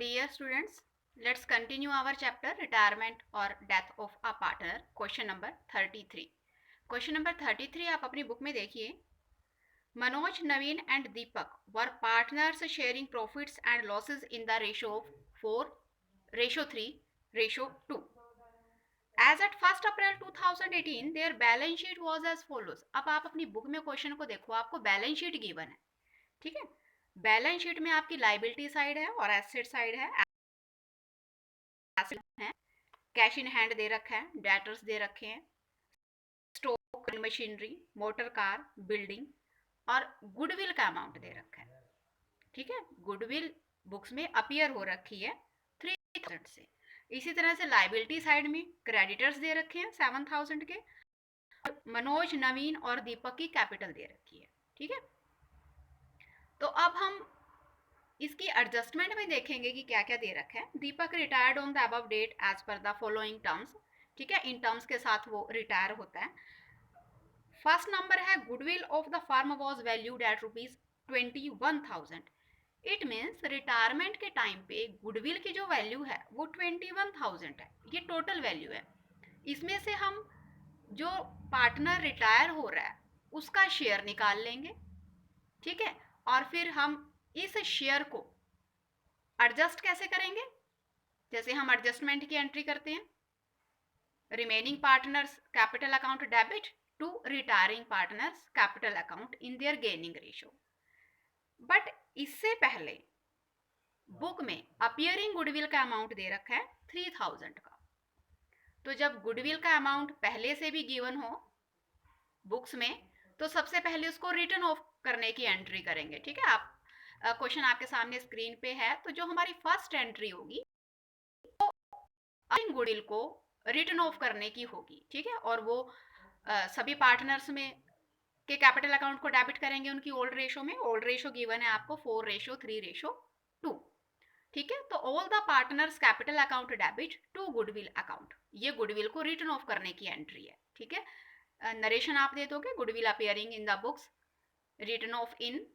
Dear students, let's continue our chapter retirement or death of a partner. Question number 33. Question number 33 आप अपनी book में देखिए. Manoj, Naveen and Deepak were partners sharing profits and losses in the ratio of 4, ratio 3, ratio 2. As at 1st April 2018, their balance sheet was as follows. अब आप अपनी book में question को देखो, आपको बैलेंस शीट गिवन है. ठीक है, बैलेंस शीट में आपकी लाइबिलिटी साइड है और एसेट साइड है. है कैश इन हैंड दे रखा है, डेटर्स दे रखे हैं, stock, machinery, motor car, building और गुडविल का अमाउंट दे रखा है. ठीक है, गुडविल बुक्स में अपीयर हो रखी है 3000 से. इसी तरह से लाइबिलिटी साइड में क्रेडिटर्स दे रखे हैं 7000 के. मनोज, नवीन और दीपक की कैपिटल दे रखी है. ठीक है, तो अब हम इसकी एडजस्टमेंट में देखेंगे कि क्या क्या दे रखा है. Deepak retired on the above date as per the following terms. ठीक है, इन टर्म्स के साथ वो रिटायर होता है. फर्स्ट नंबर है goodwill of the firm was valued at ₹21,000. It means retirement के टाइम पे गुडविल की जो वैल्यू है वो 21,000 है. ये टोटल वैल्यू है. इसमें से हम जो पार्टनर रिटायर हो रहा है उसका शेयर निकाल लेंगे. ठीक है, और फिर हम इस शेयर को एडजस्ट कैसे करेंगे, जैसे हम एडजस्टमेंट की एंट्री करते हैं. Remaining partners capital account debit to retiring partners capital account in their gaining ratio. But इससे पहले बुक में अपीयरिंग गुडविल का अमाउंट दे रखा है 3000 का. तो जब गुडविल का अमाउंट पहले से भी गिवन हो बुक्स में तो सबसे पहले उसको रिटर्न ऑफ करने की एंट्री करेंगे. ठीक है, आप क्वेश्चन आपके सामने स्क्रीन पे है. तो जो हमारी फर्स्ट एंट्री होगी वो गुडविल को रिटर्न ऑफ करने की होगी. ठीक है, और वो सभी पार्टनर्स में के कैपिटल अकाउंट को डेबिट करेंगे उनकी ओल्ड रेशो में. ओल्ड रेशो गिवन है आपको 4:3:2. ठीक है, तो all the partners capital account debit to goodwill account, ये गुडविल को रिटर्न ऑफ करने की एंट्री है. ठीक है, नरेशन आप दे दोगे goodwill appearing in the books written off in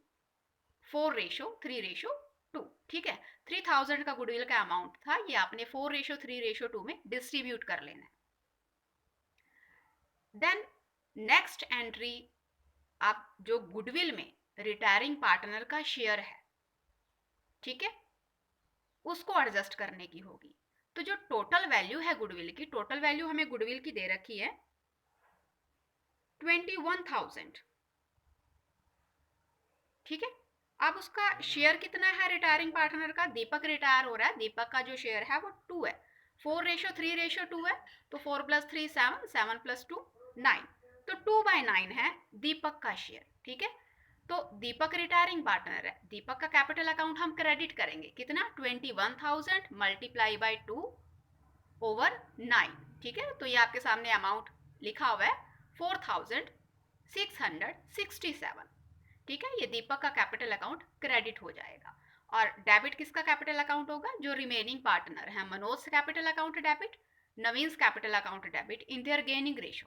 4:3:2. ठीक है, 3000 का गुडविल का अमाउंट था, ये आपने 4:3:2 में डिस्ट्रीब्यूट कर लेना है. देन नेक्स्ट एंट्री, आप जो गुडविल में रिटायरिंग पार्टनर का शेयर है, ठीक है, उसको एडजस्ट करने की होगी. तो जो टोटल वैल्यू है गुडविल की, टोटल वैल्यू हमें गुडविल की दे रखी है 21,000. ठीक है, अब उसका शेयर कितना है रिटायरिंग पार्टनर का. दीपक रिटायर हो रहा है, दीपक का जो शेयर है वो 2 है. 4:3:2 है, तो 4 + 3 7, 7 + 2 9, तो 2/9 है दीपक का शेयर. ठीक है, तो दीपक रिटायरिंग पार्टनर है, दीपक का कैपिटल अकाउंट हम क्रेडिट करेंगे कितना 21,000 मल्टीप्लाई बाई 2/9. ठीक है, तो ये आपके सामने अमाउंट लिखा हुआ है 4,667. ठीक है, ये दीपक का कैपिटल अकाउंट क्रेडिट हो जाएगा. और डेबिट किसका कैपिटल अकाउंट होगा, जो रिमेनिंग पार्टनर है. Manoj capital account debit, Naveen capital account debit in their gaining ratio.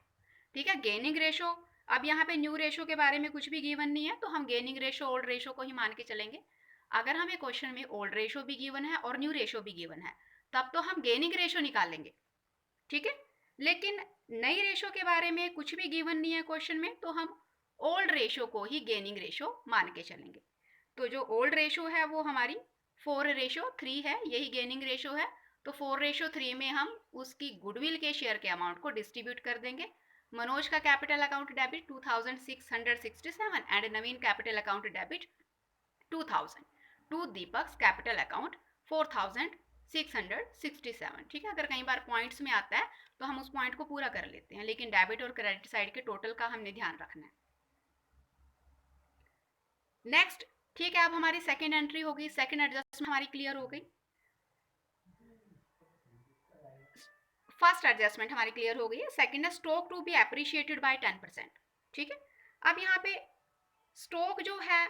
ठीक है, गेनिंग रेशो, अब यहाँ पे न्यू रेशो के बारे में कुछ भी गिवन नहीं है, तो हम गेनिंग रेशो ओल्ड रेशो को ही मान के चलेंगे. अगर हमें क्वेश्चन में ओल्ड रेशो भी गिवन है और न्यू रेशो भी गिवन है तब तो हम गेनिंग रेशो निकालेंगे. ठीक है, लेकिन नई रेशो के बारे में कुछ भी गिवन नहीं है क्वेश्चन में, तो हम ओल्ड रेशो को ही गेनिंग रेशो मान के चलेंगे. तो जो ओल्ड रेशो है वो हमारी 4:3 है, यही गेनिंग रेशो है. तो 4:3 में हम उसकी गुडविल के शेयर के अमाउंट को डिस्ट्रीब्यूट कर देंगे. मनोज का capital account debit 2667 and Naveen capital account debit 2000 to Deepak capital account 4667. ठीक है, अगर कई बार पॉइंट्स में आता है तो हम उस पॉइंट को पूरा कर लेते हैं, लेकिन डेबिट और क्रेडिट साइड के टोटल का हमने ध्यान रखना है. नेक्स्ट, ठीक है, अब हमारी सेकंड एंट्री हो गई, सेकंड एडजस्टमेंट हमारी क्लियर हो गई. फर्स्ट एडजस्टमेंट हमारी क्लियर हो गई है. सेकंड है stock to be appreciated by 10%. ठीक है, अब यहाँ पे स्टॉक जो है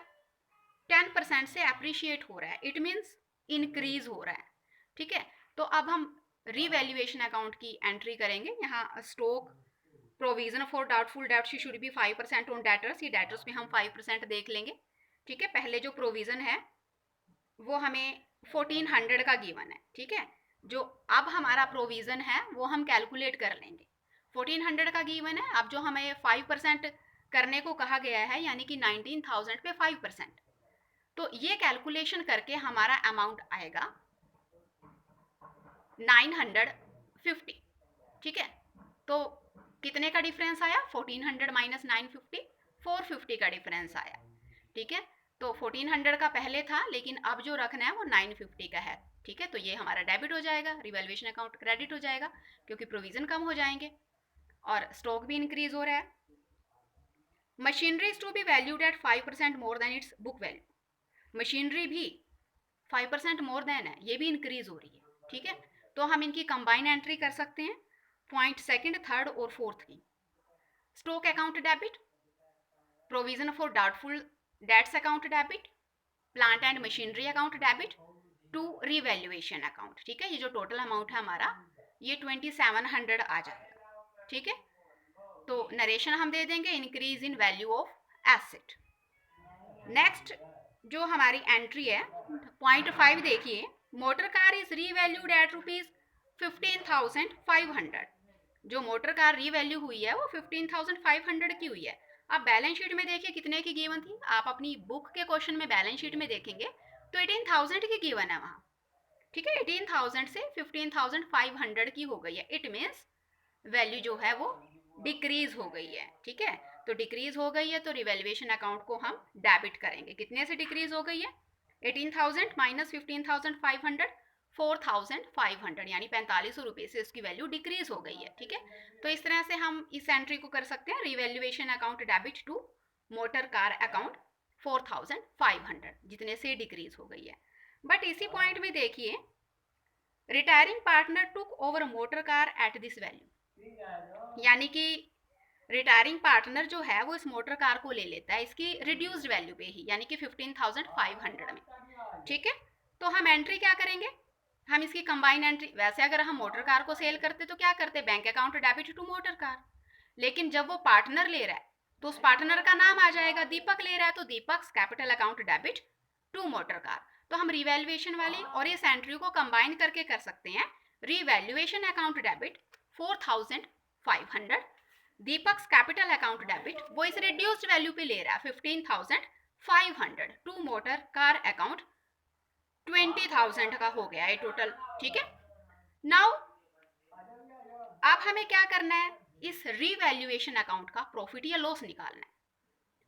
10% से एप्रिशिएट हो रहा है, इट मीन्स इंक्रीज हो रहा है. ठीक है, तो अब हम रीवैल्यूएशन अकाउंट की एंट्री करेंगे. यहाँ stock provision for doubtful dates should be 5% on debtors, ये डेटर्स में हम 5% देख लेंगे. ठीक है, पहले जो प्रोविजन है वो हमें 1400 का गिवन है, ठीक है। जो अब हमारा प्रोविजन है वो हम कैलकुलेट कर लेंगे। 1400 का गिवन है, अब जो हमें 5% करने को कहा गया है, यानी कि 19,000 पे 5%, तो ये कैलकुलेशन करके हमारा अमाउंट आएगा 950, ठीक है। तो कितने का डिफरेंस आया? 1400 माइनस 950, 450 का डिफरेंस आया, ठीक है। तो 1400 का पहले था, लेकिन अब जो रखना है वो 950 का है, ठीक है। तो ये हमारा डेबिट हो जाएगा, रिवैल्यूएशन अकाउंट क्रेडिट हो जाएगा, क्योंकि प्रोविजन कम हो जाएंगे और स्टॉक भी इंक्रीज हो रहा है। Machinery is to be valued at 5% more than its book value. Machinery भी 5% मोर देन है, ये भी इंक्रीज हो रही है, ठीक है। तो हम इनकी कंबाइन एंट्री कर सकते हैं, पॉइंट सेकंड, थर्ड और फोर्थ की। Stock account debit, provision for doubtful debts account debit, plant and machinery account debit to revaluation account, ठीक है। ये जो टोटल अमाउंट है हमारा, ये 2700 आ जाएगा, ठीक है। तो नरेशन हम दे देंगे increase in value of asset. Next जो हमारी एंट्री है, पॉइंट 5 देखिए, motor car is revalued at ₹15,500। जो मोटर कार रीवैल्यू हुई है वो 15,500 की हुई है। अब बैलेंस शीट में देखिए कितने की गिवन थी, आप अपनी बुक के क्वेश्चन में बैलेंस शीट में देखेंगे तो 18,000 की गिवन है वहां, ठीक है। 18,000 से 15,500 की हो गई है, इट मीन्स वैल्यू जो है वो डिक्रीज हो गई है, ठीक है। तो डिक्रीज हो गई है तो रिवैल्यूएशन अकाउंट को हम डेबिट करेंगे। कितने से डिक्रीज हो गई है? 18,000 माइनस 15,500, 4,500, यानी 4500 रुपये से उसकी वैल्यू डिक्रीज हो गई है, ठीक है। तो इस तरह से हम इस एंट्री को कर सकते हैं, revaluation account debit to motor car account 4,500, जितने से डिक्रीज हो गई है। बट इसी पॉइंट में देखिए, retiring partner took over motor car at this value, यानी कि रिटायरिंग पार्टनर जो है वो इस मोटर कार को ले लेता है इसकी रिड्यूस्ड वैल्यू पे ही, यानी कि 15,500 में, ठीक है। तो हम एंट्री क्या करेंगे? हम इसकी कंबाइन एंट्री, वैसे अगर हम मोटर कार को सेल करते तो क्या करते? Bank account debit to motor car. लेकिन जब वो पार्टनर ले रहा है तो उस पार्टनर का नाम आ जाएगा, दीपक ले रहा है तो Deepak capital account debit to motor car. तो हम रिवैल्यूएशन वाली और इस एंट्री को कंबाइन करके कर सकते हैं, रिवैल्यूएशन अकाउंट डेबिट 4,500, दीपक कैपिटल अकाउंट डेबिट वो इस रिड्यूस्ड वैल्यू पे ले रहा है 15,500 टू मोटर कार अकाउंट 20,000 का हो गया है टोटल, ठीक है। नाउ अब हमें क्या करना है? इस रिवैल्यूएशन अकाउंट का प्रॉफिट या लॉस निकालना है।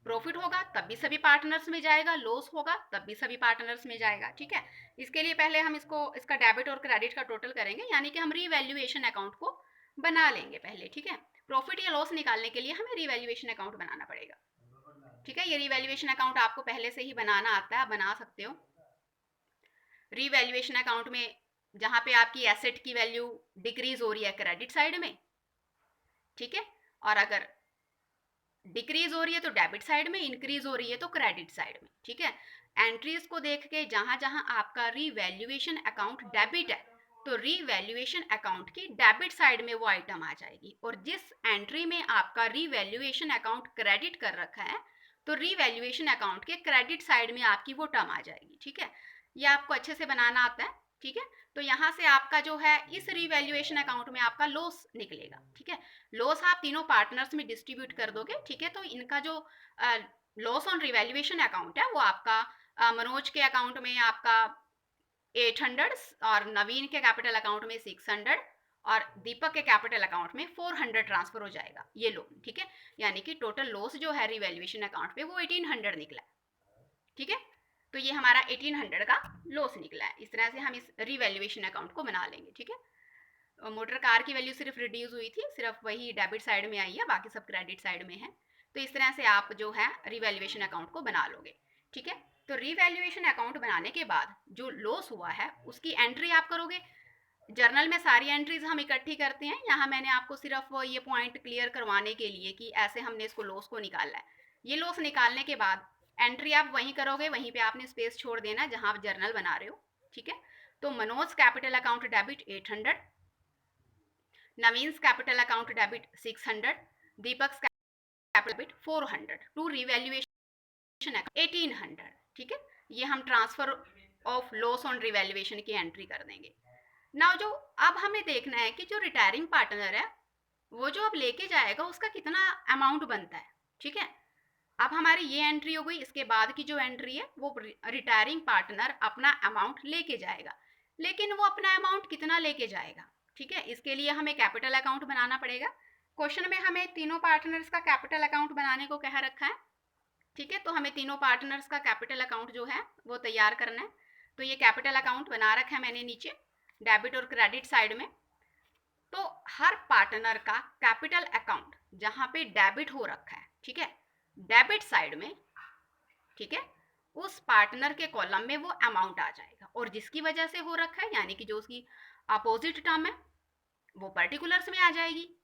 प्रॉफिट होगा तब भी सभी पार्टनर्स में जाएगा, लॉस होगा तब भी सभी पार्टनर्स में जाएगा, ठीक है। इसके लिए पहले हम इसका डेबिट और क्रेडिट का टोटल करेंगे, यानी कि हम रिवैल्यूएशन अकाउंट को बना लेंगे पहले, ठीक है। प्रॉफिट या लॉस निकालने के लिए हमें रिवैल्यूएशन अकाउंट बनाना पड़ेगा, ठीक है। ये रिवैल्यूएशन अकाउंट आपको पहले से ही बनाना आता है, आप बना सकते हो। रिवैल्यूएशन अकाउंट में जहां पे आपकी एसेट की वैल्यू डिक्रीज हो रही है क्रेडिट साइड में, ठीक है, और अगर डिक्रीज हो रही है तो डेबिट साइड में, इंक्रीज हो रही है तो क्रेडिट साइड में, ठीक है। एंट्रीज को देख के जहां जहां आपका रिवैल्यूएशन अकाउंट डेबिट है तो रिवैल्यूएशन अकाउंट की डेबिट साइड में वो आइटम आ जाएगी, और जिस एंट्री में आपका रिवैल्यूएशन अकाउंट क्रेडिट कर रखा है तो रिवैल्यूएशन अकाउंट के क्रेडिट साइड में आपकी वो टर्म आ जाएगी, ठीक है। ये आपको अच्छे से बनाना आता है, ठीक है। तो यहाँ से आपका जो है इस रिवैल्यूएशन अकाउंट में आपका लॉस निकलेगा, ठीक है। लॉस आप तीनों पार्टनर्स में डिस्ट्रीब्यूट कर दोगे, ठीक है। तो इनका जो लॉस ऑन रिवैल्यूएशन अकाउंट है वो आपका मनोज के अकाउंट में आपका 800 और नवीन के कैपिटल अकाउंट में 600 और दीपक के कैपिटल अकाउंट में 400 ट्रांसफर हो जाएगा ये लोन, ठीक है। यानी कि टोटल लॉस जो है रिवैल्यूएशन अकाउंट पे वो 1800 निकला, ठीक है। तो ये हमारा 1800 का लॉस निकला है। इस तरह से हम इस रिवैल्यूएशन अकाउंट को बना लेंगे, ठीक है। मोटर कार की वैल्यू सिर्फ रिड्यूस हुई थी, सिर्फ वही डेबिट साइड में आई है, बाकी सब क्रेडिट साइड में है। तो इस तरह से आप जो है रिवैल्यूएशन अकाउंट को बना लोगे, ठीक है। तो रिवैल्यूएशन अकाउंट बनाने के बाद जो लॉस हुआ है उसकी एंट्री आप करोगे। जर्नल में सारी एंट्रीज हम इकट्ठी करते हैं, यहाँ मैंने आपको सिर्फ ये पॉइंट क्लियर करवाने के लिए कि ऐसे हमने इसको लॉस को निकालना है। ये लॉस निकालने के बाद एंट्री आप वहीं करोगे, वहीं पे आपने स्पेस छोड़ देना जहां आप जर्नल बना रहे हो, ठीक है। तो Manoj capital account debit 800, Naveen's capital account debit 600, Deepak capital debit 400 to revaluation 1800, ठीक है। ये हम transfer of loss on revaluation की एंट्री कर देंगे। नाउ जो अब हमें देखना है कि जो रिटायरिंग पार्टनर है वो जो अब लेके जाएगा उसका कितना अमाउंट बनता है, ठीक है। अब हमारी ये एंट्री हो गई, इसके बाद की जो एंट्री है वो रिटायरिंग पार्टनर अपना अमाउंट लेके जाएगा, लेकिन वो अपना अमाउंट कितना लेके जाएगा, ठीक है। इसके लिए हमें कैपिटल अकाउंट बनाना पड़ेगा। क्वेश्चन में हमें तीनों पार्टनर्स का कैपिटल अकाउंट बनाने को कह रखा है, ठीक है। तो हमें तीनों पार्टनर्स का कैपिटल अकाउंट जो है वो तैयार करना है। तो ये कैपिटल अकाउंट बना रखा है मैंने नीचे डेबिट और क्रेडिट साइड में। तो हर पार्टनर का कैपिटल अकाउंट जहां पे डेबिट हो रखा है, ठीक है, डेबिट साइड में, ठीक है, उस पार्टनर के कॉलम में वो अमाउंट आ जाएगा। और जिसकी वजह से हो रखा है यानी कि जो उसकी अपोजिट टर्म है वो पर्टिकुलर्स में आ जाएगी,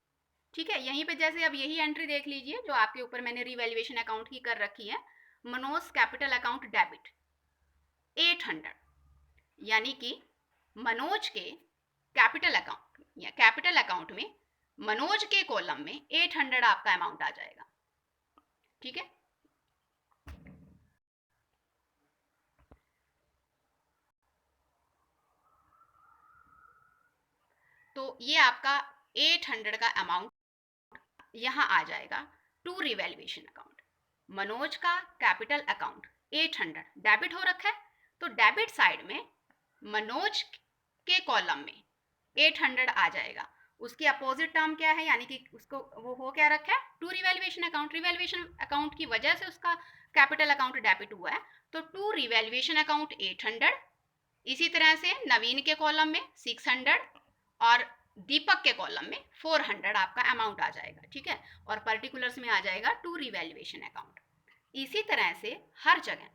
ठीक है। यहीं पे जैसे अब यही एंट्री देख लीजिए जो आपके ऊपर मैंने रिवैल्यूएशन अकाउंट की कर रखी है, मनोज कैपिटल अकाउंट डेबिट 800, यानी कि मनोज के कैपिटल अकाउंट या कैपिटल अकाउंट में मनोज के कॉलम में 800 आपका अमाउंट आ जाएगा, ठीक है। तो ये आपका 800 का अमाउंट यहां आ जाएगा टू रिवैल्यूएशन अकाउंट। मनोज का कैपिटल अकाउंट 800 डेबिट हो रखा है, तो डेबिट साइड में मनोज के कॉलम में 800 आ जाएगा। उसकी अपोजिट टर्म क्या है, यानी कि उसको वो हो क्या रखा है, to revaluation account. Revaluation account की वजह से उसका कैपिटल अकाउंट डेबिट हुआ है, तो टू रिवैल्यूएशन अकाउंट 800। इसी तरह से नवीन के कॉलम में 600 और दीपक के कॉलम में 400 आपका अमाउंट आ जाएगा, ठीक है। और पर्टिकुलर्स में आ जाएगा टू रिवैल्यूएशन अकाउंट। इसी तरह से हर जगह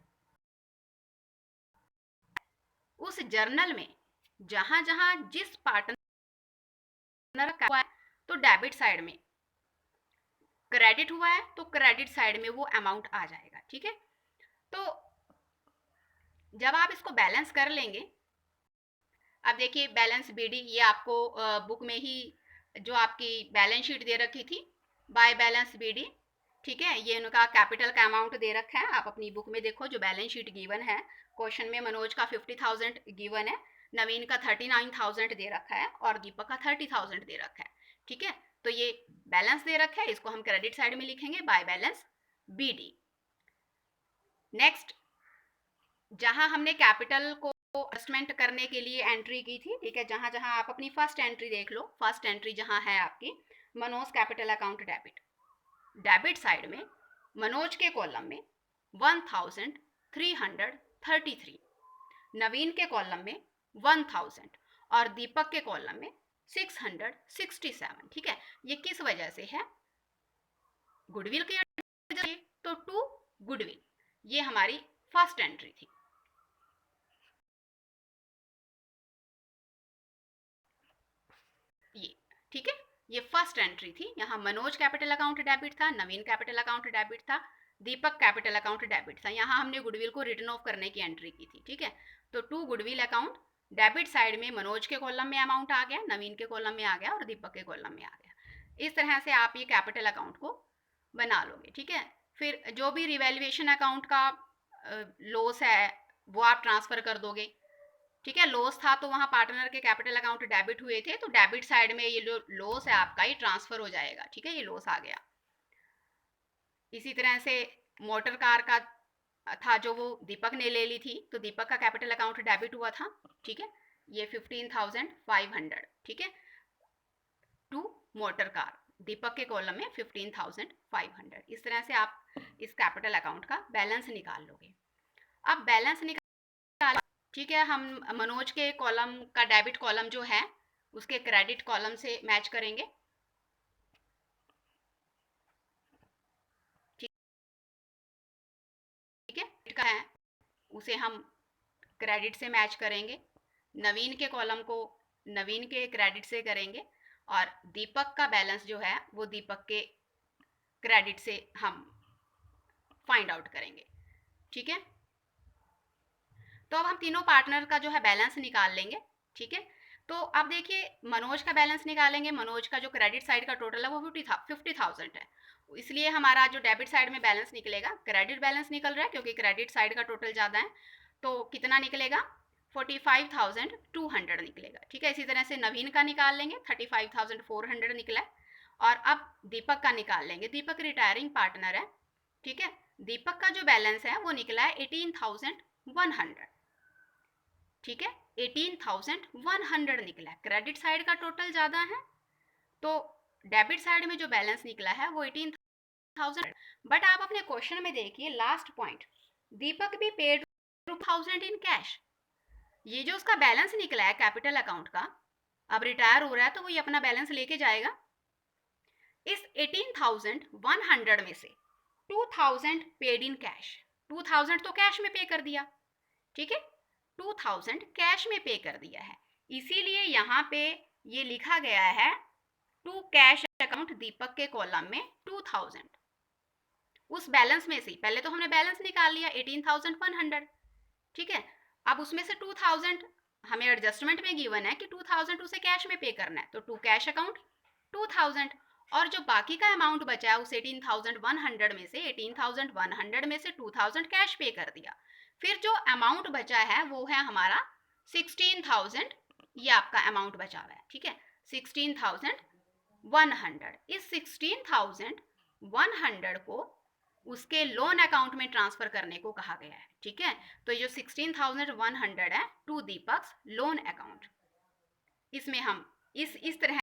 उस जर्नल में जहां जहां जिस पार्टनर का हुआ है तो डेबिट साइड में क्रेडिट हुआ है तो क्रेडिट साइड में वो अमाउंट आ जाएगा, ठीक है। तो जब आप इसको बैलेंस कर लेंगे, अब देखिए बैलेंस बीडी, ये आपको बुक में ही जो आपकी बैलेंस शीट दे रखी थी बाय बैलेंस बीडी, ठीक है, ये उनका कैपिटल का अमाउंट दे रखा है। आप अपनी बुक में देखो जो बैलेंस शीट गिवन है, क्वेश्चन में मनोज का 50,000 गिवन है, नवीन का 39,000 दे रखा है और दीपक का 30,000 दे रखा है, ठीक है। तो ये बैलेंस दे रखा है, इसको हम क्रेडिट साइड में लिखेंगे बाय बैलेंस बीडी। नेक्स्ट, जहां हमने कैपिटल को एडजस्टमेंट करने के लिए एंट्री की थी, ठीक है, जहां जहां आप अपनी फर्स्ट एंट्री देख लो, फर्स्ट एंट्री जहां है आपकी Manoj capital account debit, debit side में मनोज के कॉलम में 1333, नवीन के कॉलम में 1000 और दीपक के कॉलम में 667, ठीक है। ये किस वजह से है, गुडविल की वजह से, तो टू गुडविल, ये हमारी फर्स्ट एंट्री थी। ये ठीक है, ये फर्स्ट एंट्री थी। यहाँ मनोज कैपिटल अकाउंट डेबिट था, नवीन कैपिटल अकाउंट डेबिट था, दीपक कैपिटल अकाउंट डेबिट था। यहाँ हमने गुडविल को रिटर्न ऑफ करने की एंट्री की थी, ठीक है। तो to goodwill account debit side में मनोज के कॉलम में अमाउंट आ गया, नवीन के कॉलम में आ गया और दीपक के कॉलम में आ गया। इस तरह से आप ये कैपिटल अकाउंट को बना लोगे, ठीक है। फिर जो भी रिवैल्यूएशन अकाउंट का लॉस है वो आप ट्रांसफर कर दोगे, ठीक है। लॉस था तो वहां पार्टनर के कैपिटल अकाउंट डेबिट हुए थे, तो डेबिट साइड में ये जो लॉस है आपका ये ट्रांसफर हो जाएगा, ठीक है, ये लॉस आ गया। इसी तरह से मोटर कार का था जो वो दीपक ने ले ली थी, तो दीपक का कैपिटल अकाउंट डेबिट हुआ था, ठीक है, ये 15,500, ठीक है, टू मोटर कार, दीपक के कॉलम में 15,500। इस तरह से आप इस कैपिटल अकाउंट का बैलेंस निकाल लोगे। अब बैलेंस निकाल, ठीक है, हम मनोज के कॉलम का डेबिट कॉलम जो है उसके क्रेडिट कॉलम से मैच करेंगे, ठीक है, का है उसे हम क्रेडिट से मैच करेंगे, नवीन के कॉलम को नवीन के क्रेडिट से करेंगे और दीपक का बैलेंस जो है वो दीपक के क्रेडिट से हम फाइंड आउट करेंगे, ठीक है। तो अब हम तीनों पार्टनर का जो है बैलेंस निकाल लेंगे, ठीक है। तो अब देखिए मनोज का बैलेंस निकालेंगे, मनोज का जो क्रेडिट साइड का टोटल है वो 50,000 है, इसलिए हमारा जो डेबिट साइड में बैलेंस निकलेगा, क्रेडिट बैलेंस निकल रहा है क्योंकि क्रेडिट साइड का टोटल ज़्यादा है, तो कितना निकलेगा 45,200 निकलेगा। ठीक है, इसी तरह से नवीन का निकाल लेंगे, 35,400 निकला है। और अब दीपक का निकाल लेंगे, दीपक रिटायरिंग पार्टनर है। ठीक है, दीपक का जो बैलेंस है वो निकला है 18,100। ठीक है, 18,100 निकला है। क्रेडिट साइड का टोटल ज़्यादा है, तो डेबिट साइड में जो बैलेंस निकला है वो 18,000। बट आप अपने क्वेश्चन में देखिए लास्ट पॉइंट, दीपक भी पेड 2,000 इन कैश। ये जो उसका बैलेंस निकला है कैपिटल अकाउंट का, अब रिटायर हो रहा है तो वो ये अपना बैलेंस लेके जाएगा। इस 18,100 में से 2,000 पेड इन कैश, 2,000 तो कैश में पे कर दिया। ठीक है, 2,000 कैश में पे कर दिया है, इसीलिए यहाँ पे ये लिखा गया है टू कैश अकाउंट दीपक के कॉलम में 2,000। उस बैलेंस में से पहले तो हमने बैलेंस निकाल लिया 18,100। ठीक है, अब उसमें से 2,000 हमें एडजस्टमेंट में गिवन है कि 2,000 उसे कैश में पे करना है, तो टू कैश अकाउंट 2,000। और जो बाकी का अमाउंट बचा है उस 18,100 में से 18,100 में से 2,000 कैश पे कर दिया। फिर जो अमाउंट बचा है वो है हमारा 16,000, ये आपका अमाउंट बचा हुआ है। ठीक है, 16,100। इस 16,100 को उसके लोन अकाउंट में ट्रांसफर करने को कहा गया है। ठीक है, तो ये जो 16,100 है टू दीपक्स लोन अकाउंट, इसमें हम इस तरह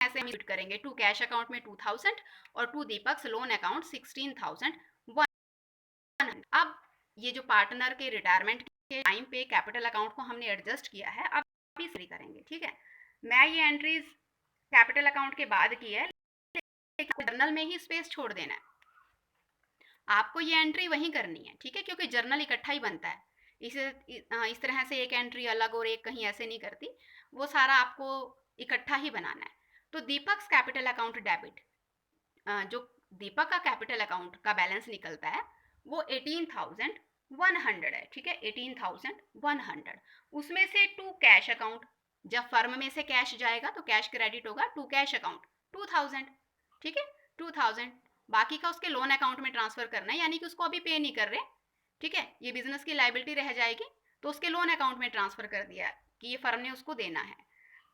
से हम यूज करेंगे, टू कैश अकाउंट में 2,000 और टू दीपक्स लोन अकाउंट 16,100। अब ये जो पार्टनर के रिटायरमेंट के टाइम पे कैपिटल अकाउंट को हमने एडजस्ट किया है, अब इसी करेंगे। ठीक है, मैं ये एंट्रीज कैपिटल अकाउंट के बाद की है, जर्नल में ही स्पेस छोड़ देना है, आपको ये एंट्री वहीं करनी है। ठीक है, क्योंकि जर्नल इकट्ठा ही बनता है, इस तरह से एक एंट्री अलग और एक कहीं ऐसे नहीं करती, वो सारा आपको इकट्ठा ही बनाना है। तो दीपक कैपिटल अकाउंट डेबिट, जो दीपक का कैपिटल अकाउंट का बैलेंस निकलता है वो 18,100 है। ठीक है, 18,100, उसमें से टू कैश अकाउंट, जब फर्म में से कैश जाएगा तो कैश क्रेडिट होगा टू कैश अकाउंट 2,000। ठीक है, 2,000 बाकी का उसके लोन अकाउंट में ट्रांसफर करना है, यानी कि उसको अभी पे नहीं कर रहे। ठीक है, ये बिजनेस की लाइबिलिटी रह जाएगी, तो उसके लोन अकाउंट में ट्रांसफर कर दिया कि ये फर्म ने उसको देना है।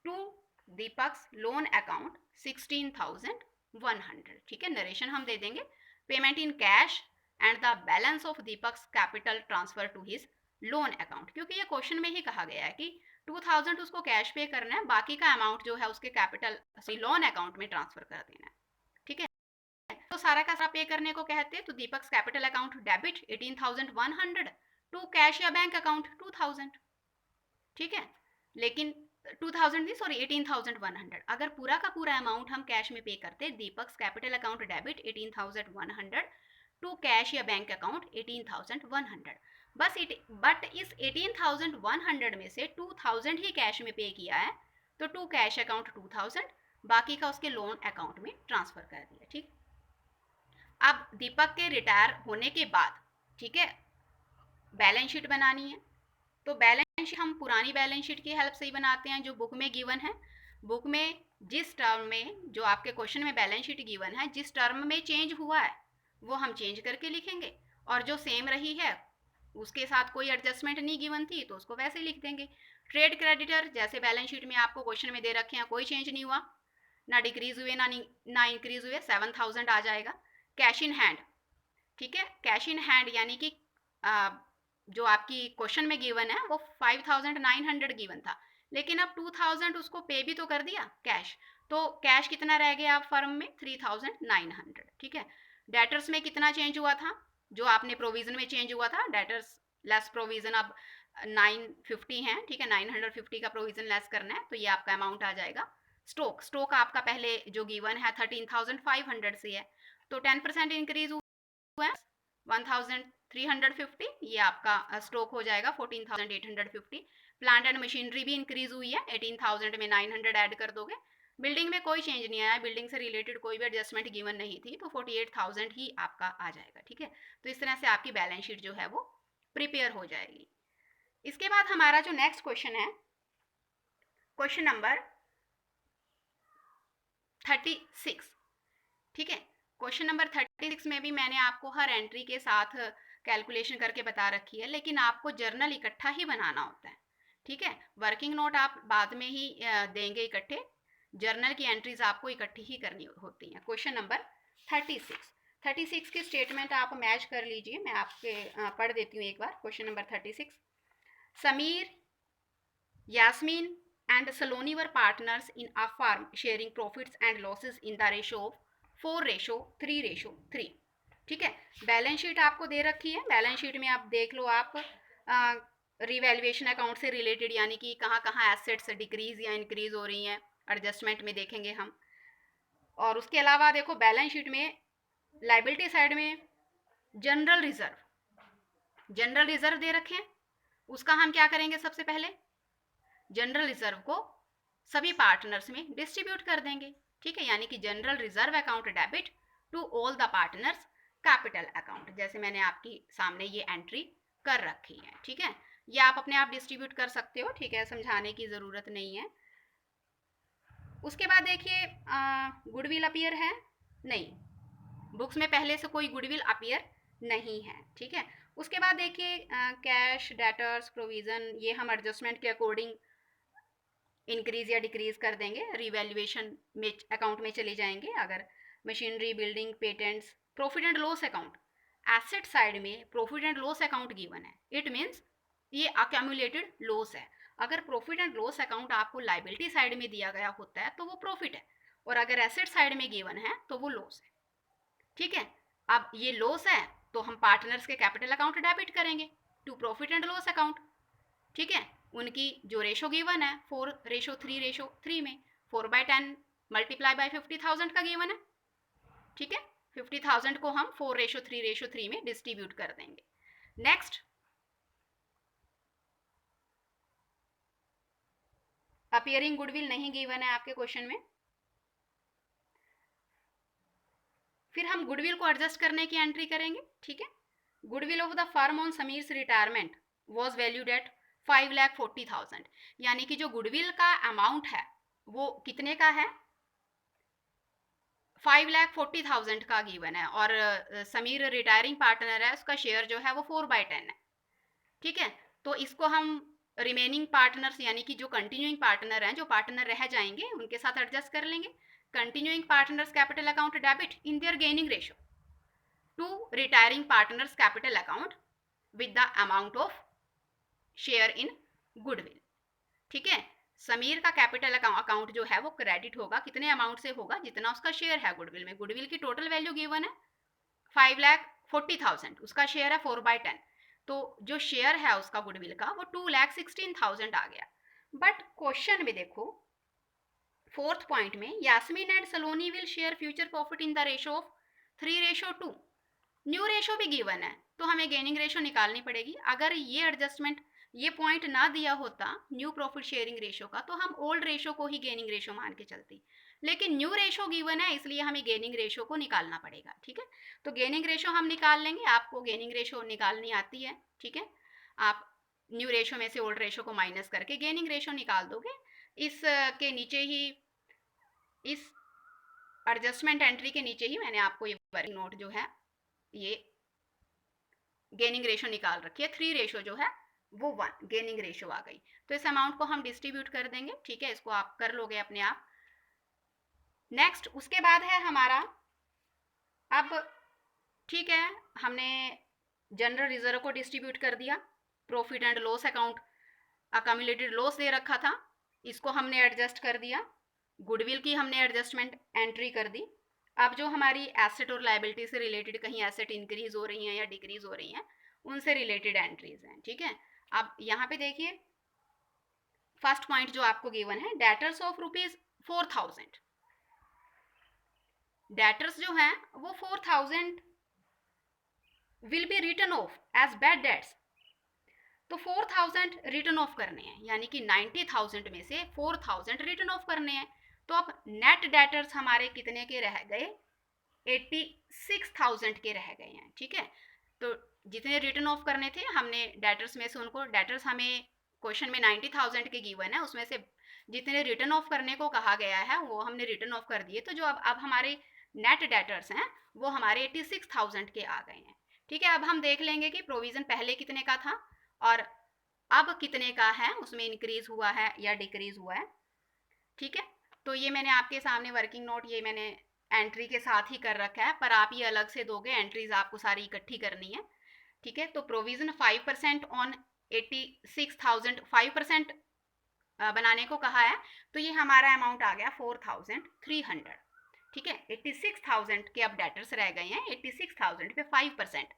To Deepak's loan account 16,100। ठीक है, नरेशन हम दे देंगे, payment in cash and the balance of Deepak's capital transfer to his loan account, क्योंकि ये क्वेश्चन में ही कहा गया है कि 2,000 उसको कैश पे करना है, बाकी का अमाउंट जो है उसके कैपिटल लोन अकाउंट में ट्रांसफर कर देना है। ठीक है, तो सारा का सारा पे करने को कहते हैं, तो Deepak's capital account debit 18,100 to cash या बैंक अकाउंट 2,000। ठीक है, लेकिन 2,000 नहीं, सॉरी 18,100, अगर पूरा का पूरा अमाउंट हम कैश में पे करते, Deepak's capital account debit 18,100 to cash या बैंक अकाउंट 18,100। बट इस 18,100 में से 2,000 ही कैश में पे किया है, तो टू कैश अकाउंट 2,000, बाकी का उसके लोन अकाउंट में ट्रांसफर कर दिया। ठीक, अब दीपक के रिटायर होने के बाद, ठीक है, बैलेंस शीट बनानी है, तो बैलेंस शीट हम पुरानी बैलेंस शीट की हेल्प से ही बनाते हैं जो बुक में गिवन है। बुक में जिस टर्म में, जो आपके क्वेश्चन में बैलेंस शीट गिवन है, जिस टर्म में चेंज हुआ है वो हम चेंज करके लिखेंगे, और जो सेम रही है उसके साथ कोई एडजस्टमेंट नहीं गिवन थी तो उसको वैसे लिख देंगे। ट्रेड क्रेडिटर जैसे बैलेंस शीट में आपको क्वेश्चन में दे रखे हैं, कोई चेंज नहीं हुआ, ना डिक्रीज हुए ना इंक्रीज हुए, 7,000 आ जाएगा। कैश इन हैंड, ठीक है, कैश इन हैंड यानी कि जो आपकी क्वेश्चन में गिवन है वो 5,900 गिवन था, लेकिन अब 2,000 उसको पे भी तो कर दिया कैश, तो कैश कितना रह गया आप फर्म में 3,900। ठीक है, डेटर्स में कितना चेंज हुआ था, जो आपने प्रोविजन में चेंज हुआ था, डेटर्स लेस प्रोविजन अब 950 है। ठीक है, 950 का प्रोविजन लेस करना है, तो ये आपका अमाउंट आ जाएगा। स्टॉक आपका पहले जो गिवन है 13,500 से है, तो 10% इंक्रीज हुआ है 1,350, ये आपका स्टॉक हो जाएगा 14,850। प्लांट एंड मशीनरी भी इंक्रीज हुई है, 18,000 में 900 ऐड कर दोगे। बिल्डिंग में कोई चेंज नहीं आया, बिल्डिंग से रिलेटेड कोई भी एडजस्टमेंट गिवन नहीं थी, तो 48,000 ही आपका आ जाएगा। ठीक है, तो इस तरह से आपकी बैलेंस शीट जो है वो प्रिपेयर हो जाएगी। इसके बाद हमारा जो नेक्स्ट क्वेश्चन है, क्वेश्चन नंबर 36। ठीक है, क्वेश्चन नंबर 36 में भी मैंने आपको हर एंट्री के साथ कैलकुलेशन करके बता रखी है, लेकिन आपको जर्नल इकट्ठा ही बनाना होता है, ठीक है। वर्किंग नोट आप बाद में ही देंगे इकट्ठे, जर्नल की एंट्रीज आपको इकट्ठी ही करनी होती हैं। क्वेश्चन नंबर 36 की स्टेटमेंट आप मैच कर लीजिए, मैं आपके पढ़ देती हूँ एक बार। Question number 36, Sameer, Yasmin and Saloni were partners in a firm sharing profits and losses in the ratio of 4:3:3। ठीक है, बैलेंस शीट आपको दे रखी है। बैलेंस शीट में आप देख लो, आप रिवैल्यूएशन अकाउंट से रिलेटेड, यानी कि कहाँ कहाँ एसेट्स डिक्रीज या इंक्रीज हो रही हैं, एडजस्टमेंट में देखेंगे हम। और उसके अलावा देखो बैलेंस शीट में लाइबिलिटी साइड में जनरल रिजर्व दे रखे हैं। उसका हम क्या करेंगे, सबसे पहले जनरल रिजर्व को सभी पार्टनर्स में डिस्ट्रीब्यूट कर देंगे, ठीक है। यानी कि general reserve account debit to all the partners capital account, जैसे मैंने आपकी सामने ये एंट्री कर रखी है, ठीक है। ये आप अपने आप डिस्ट्रीब्यूट कर सकते हो, ठीक है, समझाने की ज़रूरत नहीं है। उसके बाद देखिए गुडविल अपीयर है नहीं, बुक्स में पहले से कोई गुडविल अपीयर नहीं है, ठीक है। उसके बाद देखिए कैश, डेटर्स, प्रोविज़न, ये हम एडजस्टमेंट के अकॉर्डिंग इंक्रीज या डिक्रीज कर देंगे, रिवैल्यूएशन में अकाउंट में चले जाएंगे। अगर machinery, building, patents, profit and loss account, asset side में profit and loss account given है, इट मीन्स ये अक्यूमुलेटेड लॉस है। अगर प्रॉफिट एंड लॉस अकाउंट आपको लाइबिलिटी साइड में दिया गया होता है तो वो प्रॉफिट है, और अगर एसेट साइड में गिवन है तो वो लॉस है, ठीक है। अब ये लॉस है तो हम पार्टनर्स के कैपिटल अकाउंट डेबिट करेंगे to profit and loss account, ठीक है। उनकी जो रेशो गिवन है 4:3:3 में 4/10 मल्टीप्लाई बाय 50,000 का गिवन है, ठीक है। 50,000 को हम 4:3:3 में डिस्ट्रीब्यूट कर देंगे। नेक्स्ट, अपीयरिंग गुडविल नहीं गिवन है आपके क्वेश्चन में। फिर हम गुडविल को एडजस्ट करने की एंट्री करेंगे, ठीक है। Goodwill of the firm on Sameer's retirement was valued at 5,40,000, यानी कि जो गुडविल का अमाउंट है वो कितने का है, 5,40,000 का गिवन है, और समीर रिटायरिंग पार्टनर है, उसका शेयर जो है वो 4/10 है, ठीक है। तो इसको हम रिमेनिंग पार्टनर्स यानी कि जो कंटिन्यूइंग पार्टनर हैं, जो पार्टनर रह जाएंगे, उनके साथ एडजस्ट कर लेंगे। Continuing partners capital account debit in their gaining ratio two retiring partners capital account with the amount of share in goodwill, ठीक है। समीर का कैपिटल अकाउंट जो है वो क्रेडिट होगा, कितने अमाउंट से होगा, जितना उसका शेयर है गुडविल में। गुडविल की टोटल वैल्यू गिवन है 5,40,000, उसका शेयर है 4/10, तो जो शेयर है उसका गुडविल का वो 2,16,000 आ गया। बट क्वेश्चन में देखो 4th पॉइंट में, Yasmin and Saloni will share future profit in the ratio of 3:2। New ratio भी गिवन है तो हमें गेनिंग रेशो निकालनी पड़ेगी। अगर ये एडजस्टमेंट, ये पॉइंट ना दिया होता न्यू प्रॉफिट शेयरिंग रेशो का, तो हम ओल्ड रेशो को ही गेनिंग रेशो मान के चलती, लेकिन न्यू रेशो गिवन है इसलिए हमें गेनिंग रेशो को निकालना पड़ेगा, ठीक है। तो गेनिंग रेशो हम निकाल लेंगे, आपको गेनिंग रेशो निकालनी आती है, ठीक है। आप न्यू रेशो में से ओल्ड रेशो को माइनस करके गेनिंग रेशो निकाल दोगे। इस के नीचे ही, इस एडजस्टमेंट एंट्री के नीचे ही मैंने आपको ये वर्किंग नोट जो है ये गेनिंग रेशो निकाल रखी है। 3 जो है वो 1 गेनिंग रेशो आ गई, तो इस अमाउंट को हम डिस्ट्रीब्यूट कर देंगे, ठीक है। इसको आप कर लोगे अपने आप। नेक्स्ट, उसके बाद है हमारा, अब ठीक है, हमने जनरल रिजर्व को डिस्ट्रीब्यूट कर दिया, profit and loss account accumulated loss दे रखा था, इसको हमने एडजस्ट कर दिया, गुडविल की हमने एडजस्टमेंट एंट्री कर दी। अब जो हमारी एसेट और लाइबिलिटी से रिलेटेड कहीं एसेट इंक्रीज हो रही हैं या डिक्रीज हो रही हैं, उनसे रिलेटेड एंट्रीज हैं, ठीक है। अब यहाँ पे देखिए फर्स्ट पॉइंट जो आपको गिवन है, डेटर्स ऑफ ₹4,000, डेटर्स जो हैं वो 4,000 will be written off as bad debts, तो 4,000 रिटर्न ऑफ करने हैं, यानी कि 90,000 में से 4,000 रिटर्न ऑफ करने हैं। तो अब नेट डेटर्स हमारे कितने के रह गए, 86,000 के रह गए हैं, ठीक है। तो जितने रिटर्न ऑफ करने थे हमने डेटर्स में से उनको, डेटर्स हमें क्वेश्चन में 90,000 के गिवन है, उसमें से जितने रिटर्न ऑफ करने को कहा गया है वो हमने रिटर्न ऑफ कर दिए। तो जो अब हमारे नेट डेटर्स हैं वो हमारे 86,000 के आ गए हैं, ठीक है, अब हम देख लेंगे कि प्रोविज़न पहले कितने का था और अब कितने का है, उसमें इंक्रीज हुआ है या डिक्रीज हुआ है। ठीक है, तो ये मैंने आपके सामने वर्किंग नोट ये मैंने एंट्री के साथ ही कर रखा है, पर आप ये अलग से दोगे, एंट्रीज आपको सारी इकट्ठी करनी है। ठीक है, तो प्रोविजन 5% ऑन 86,000 5% बनाने को कहा है, तो ये हमारा अमाउंट आ गया 4,300। ठीक है, 86,000 के अब डेटर्स रह गए हैं, 86,000 पे 5%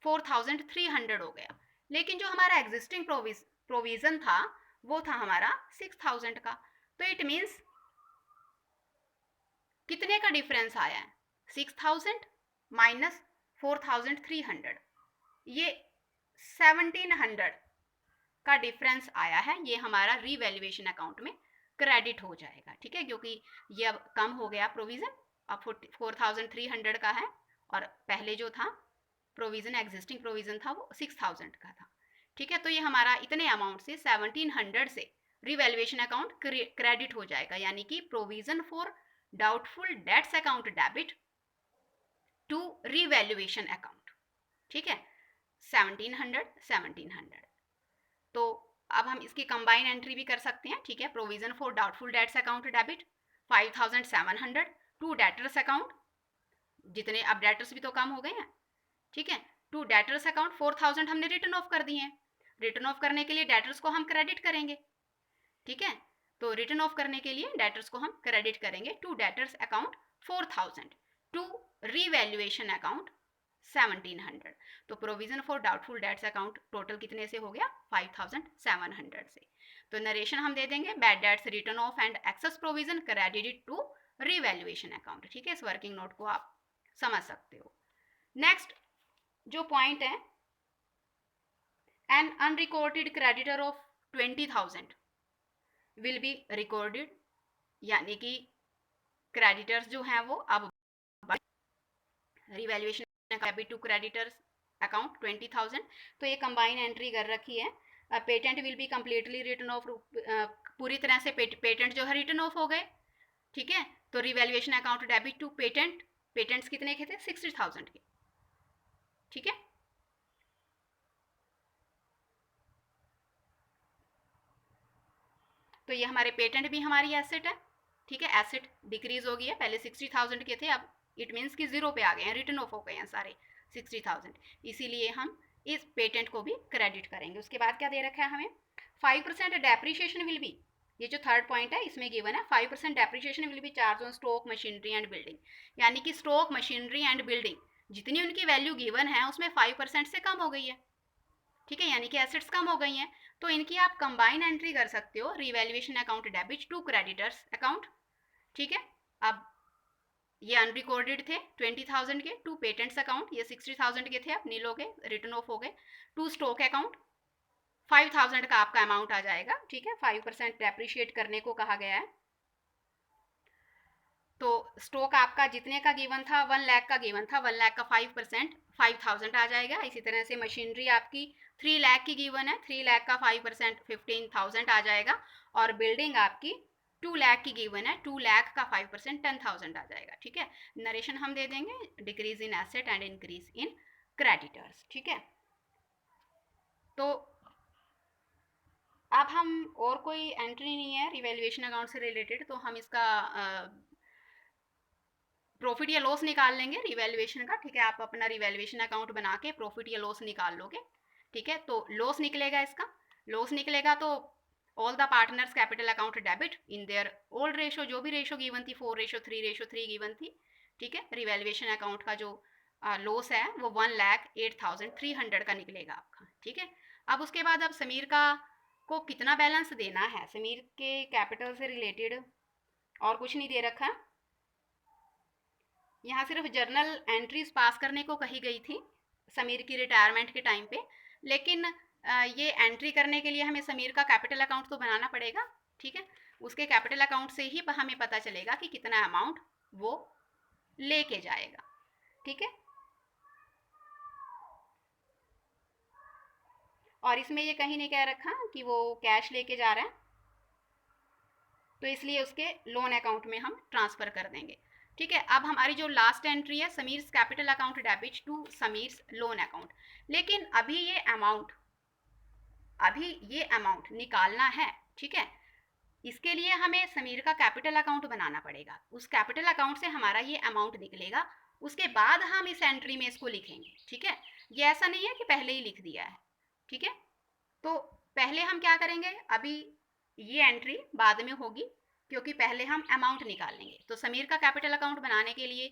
4,300 हो गया। लेकिन जो हमारा एग्जिस्टिंग प्रोविजन था वो था हमारा 6,000 का, तो इट मीन्स कितने का डिफरेंस आया है, 6,000 माइनस 4,300, ये 1,700 का डिफरेंस आया है, ये हमारा रीवैल्यूएशन अकाउंट में क्रेडिट हो जाएगा। ठीक है, क्योंकि ये अब कम हो गया प्रोविजन, अब 4,300 का है और पहले जो था प्रोविजन एग्जिस्टिंग प्रोविजन था वो 6,000 का था। ठीक है, तो ये हमारा इतने अमाउंट से 1,700 से रिवैल्यूएशन अकाउंट क्रेडिट हो जाएगा, यानी कि provision for doubtful debts account debit to revaluation account. ठीक है, 1,700 तो अब हम इसकी कंबाइन एंट्री भी कर सकते हैं। ठीक है, provision for doubtful debts account debit 5,700 to debtors account, जितने अब डेटर्स भी तो कम हो गए हैं। ठीक है, टू डेटर्स अकाउंट 4,000 हमने रिटर्न ऑफ कर दिए हैं, रिटर्न ऑफ करने के लिए डेटर्स को हम क्रेडिट करेंगे। ठीक है, तो रिटर्न ऑफ करने के लिए डेटर्स को हम क्रेडिट करेंगे to debtors account 4,000 to revaluation account 1,700। तो provision for doubtful debts account total कितने से हो गया, 5,700 से। तो नरेशन हम दे देंगे, bad debts written off and excess provision credited to revaluation account. ठीक है, इस वर्किंग नोट को आप समझ सकते हो। नेक्स्ट जो पॉइंट है, an unrecorded creditor of 20,000 will be recorded, यानी कि क्रेडिटर्स जो हैं वो अब revaluation debit to creditors account 20,000, तो ये कंबाइन एंट्री कर रखी है। Patent will be completely written off, पूरी तरह से पेटेंट जो है रिटर्न ऑफ हो गए। ठीक है, तो revaluation account debit to patent, patents कितने के थे, 60,000 के। ठीक है, तो ये हमारे पेटेंट भी हमारी एसेट है। ठीक है, एसेट डिक्रीज हो गई है, पहले 60,000 के थे, अब इट मीन्स कि जीरो पे आ गए हैं, रिटर्न ऑफ हो गए हैं सारे 60,000, इसीलिए हम इस पेटेंट को भी क्रेडिट करेंगे। उसके बाद क्या दे रखा है हमें, 5% डेप्रीशिएशन विल बी, ये जो थर्ड पॉइंट है इसमें गिवन है 5% depreciation will be charge on stock machinery and building, यानी कि स्टॉक मशीनरी एंड बिल्डिंग जितनी उनकी वैल्यू गिवन है उसमें 5% से कम हो गई है। ठीक है, यानी कि एसेट्स कम हो गई हैं, तो इनकी आप कंबाइन एंट्री कर सकते हो, revaluation account debit to creditors account. ठीक है, अब ये अनरिकॉर्डेड थे 20,000 के, टू पेटेंट्स अकाउंट ये 60,000 के थे, अब नील हो गए, रिटर्न ऑफ हो गए, टू स्टॉक अकाउंट 5,000 का आपका अमाउंट आ जाएगा। ठीक है, 5% डेप्रिशिएट करने को कहा गया है, तो स्टॉक आपका जितने का गिवन था 1 लाख का गिवन था, 1 लाख का 5% 5,000 आ जाएगा। इसी तरह से मशीनरी आपकी 3 लाख की गिवन है, 3 लाख का 5% 15,000 आ जाएगा, और बिल्डिंग आपकी 2 लाख की गिवन है, 2 लाख का 5% 10,000 आ जाएगा। ठीक है, नरेशन हम दे देंगे, decrease in asset and increase in creditors. ठीक है, तो अब हम और कोई एंट्री नहीं है रिवैल्यूएशन अकाउंट से रिलेटेड, तो हम इसका प्रॉफिट या लॉस निकाल लेंगे रिवैल्यूएशन का। ठीक है, आप अपना रिवैल्यूएशन अकाउंट बना के प्रॉफिट या लॉस निकाल लोगे। ठीक है, तो लॉस निकलेगा, इसका लॉस निकलेगा तो all the partners capital account debit in their old ratio, जो भी रेशो गिवन थी 4:3 गिवन थी। ठीक है, रिवैल्यूएशन अकाउंट का जो लॉस है वो 1,08,300 का निकलेगा आपका। ठीक है, अब उसके बाद अब समीर का को कितना बैलेंस देना है, समीर के कैपिटल से रिलेटेड और कुछ नहीं दे रखा, यहाँ सिर्फ जर्नल एंट्रीज पास करने को कही गई थी समीर की रिटायरमेंट के टाइम पे, लेकिन ये एंट्री करने के लिए हमें समीर का कैपिटल अकाउंट तो बनाना पड़ेगा। ठीक है, उसके कैपिटल अकाउंट से ही हमें पता चलेगा कि कितना अमाउंट वो लेके जाएगा। ठीक है, और इसमें ये कहीं नहीं कह रखा कि वो कैश लेके जा रहा है, तो इसलिए उसके लोन अकाउंट में हम ट्रांसफ़र कर देंगे। ठीक है, अब हमारी जो लास्ट एंट्री है Sameer's capital account debit to Sameer's loan account. लेकिन अभी ये अमाउंट निकालना है, ठीक है। इसके लिए हमें समीर का कैपिटल अकाउंट बनाना पड़ेगा, उस कैपिटल अकाउंट से हमारा ये अमाउंट निकलेगा, उसके बाद हम इस एंट्री में इसको लिखेंगे, ठीक है। ये ऐसा नहीं है कि पहले ही लिख दिया है, ठीक है। तो पहले हम क्या करेंगे, अभी ये एंट्री बाद में होगी, क्योंकि पहले हम अमाउंट निकाल लेंगे। तो समीर का कैपिटल अकाउंट बनाने के लिए,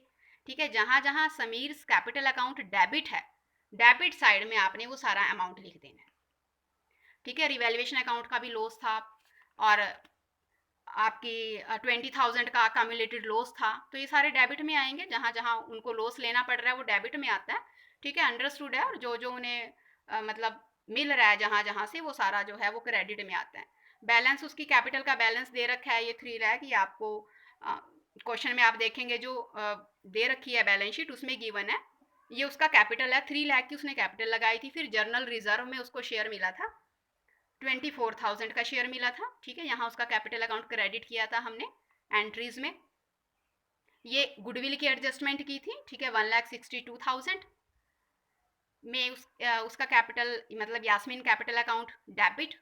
ठीक है, जहां जहां समीर कैपिटल अकाउंट डेबिट है, डेबिट साइड में आपने वो सारा अमाउंट लिख देना है, ठीक है। रिवैल्यूएशन अकाउंट का भी लॉस था, और आपकी 20,000 का अक्यूमुलेटेड लॉस था, तो ये सारे डेबिट में आएंगे। जहां जहां उनको लॉस लेना पड़ रहा है वो डेबिट में आता है, ठीक है, अंडरस्टूड है। और जो जो उन्हें मतलब मिल रहा है जहां जहां से, वो सारा जो है वो क्रेडिट में आता है। बैलेंस, उसकी कैपिटल का बैलेंस दे रखा है, ये 3 लाख। ये आपको क्वेश्चन में आप देखेंगे जो दे रखी है बैलेंस शीट, उसमें गिवन है, ये उसका कैपिटल है, 3 लाख की उसने कैपिटल लगाई थी। फिर जर्नल रिजर्व में उसको शेयर मिला था, 24,000 का शेयर मिला था, ठीक है। यहाँ उसका कैपिटल अकाउंट क्रेडिट किया था हमने एंट्रीज में। ये गुडविल की एडजस्टमेंट की थी, ठीक है, 1,62,000 में उसका कैपिटल मतलब Yasmin capital account debit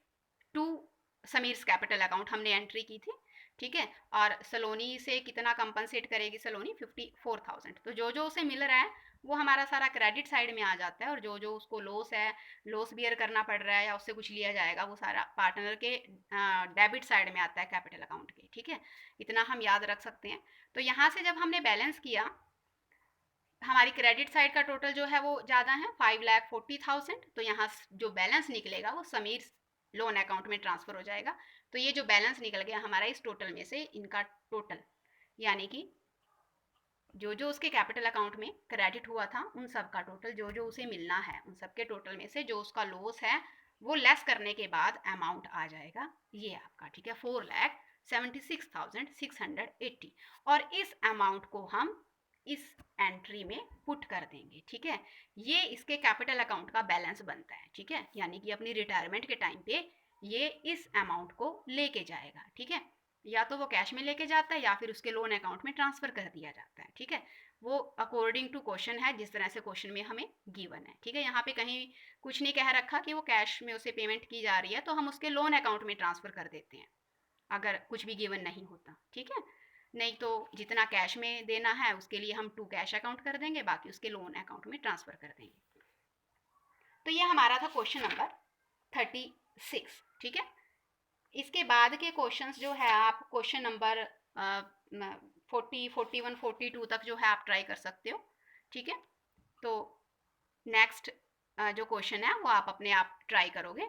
to Sameer's capital account हमने एंट्री की थी, ठीक है। और सलोनी से कितना कंपनसेट करेगी सलोनी, 54,000। तो जो जो उसे मिल रहा है वो हमारा सारा क्रेडिट साइड में आ जाता है, और जो जो उसको लॉस है, लॉस बियर करना पड़ रहा है या उससे कुछ लिया जाएगा, वो सारा पार्टनर के डेबिट साइड में आता है कैपिटल अकाउंट के, ठीक है। इतना हम याद रख सकते हैं। तो यहाँ से जब हमने बैलेंस किया, हमारी क्रेडिट साइड का टोटल जो है वो ज़्यादा है, 5,40,000। तो यहाँ जो बैलेंस निकलेगा वो समीर लोन अकाउंट में ट्रांसफ़र हो जाएगा। तो ये जो बैलेंस निकल गया हमारा इस टोटल में से, इनका टोटल, यानी कि जो जो उसके कैपिटल अकाउंट में क्रेडिट हुआ था उन सब का टोटल, जो जो उसे मिलना है उन सब के टोटल में से जो उसका लॉस है वो लेस करने के बाद अमाउंट आ जाएगा ये आपका, ठीक है, 4,76,680। और इस अमाउंट को हम इस एंट्री में पुट कर देंगे, ठीक है। ये इसके कैपिटल अकाउंट का बैलेंस बनता है, ठीक है। यानी कि अपनी रिटायरमेंट के टाइम पे ये इस अमाउंट को लेके जाएगा, ठीक है। या तो वो कैश में लेके जाता है या फिर उसके लोन अकाउंट में ट्रांसफ़र कर दिया जाता है, ठीक है। वो अकॉर्डिंग टू क्वेश्चन है, जिस तरह से क्वेश्चन में हमें गिवन है, ठीक है। यहाँ पे कहीं कुछ नहीं कह रखा कि वो कैश में उसे पेमेंट की जा रही है, तो हम उसके लोन अकाउंट में ट्रांसफ़र कर देते हैं अगर कुछ भी गिवन नहीं होता, ठीक है। नहीं तो जितना कैश में देना है उसके लिए हम टू कैश अकाउंट कर देंगे, बाकी उसके लोन अकाउंट में ट्रांसफ़र कर देंगे। तो ये हमारा था क्वेश्चन नंबर 36, ठीक है। इसके बाद के क्वेश्चंस जो है आप क्वेश्चन नंबर 40, 41, 42 तक जो है आप ट्राई कर सकते हो, ठीक है। तो नेक्स्ट जो क्वेश्चन है वो आप अपने आप ट्राई करोगे।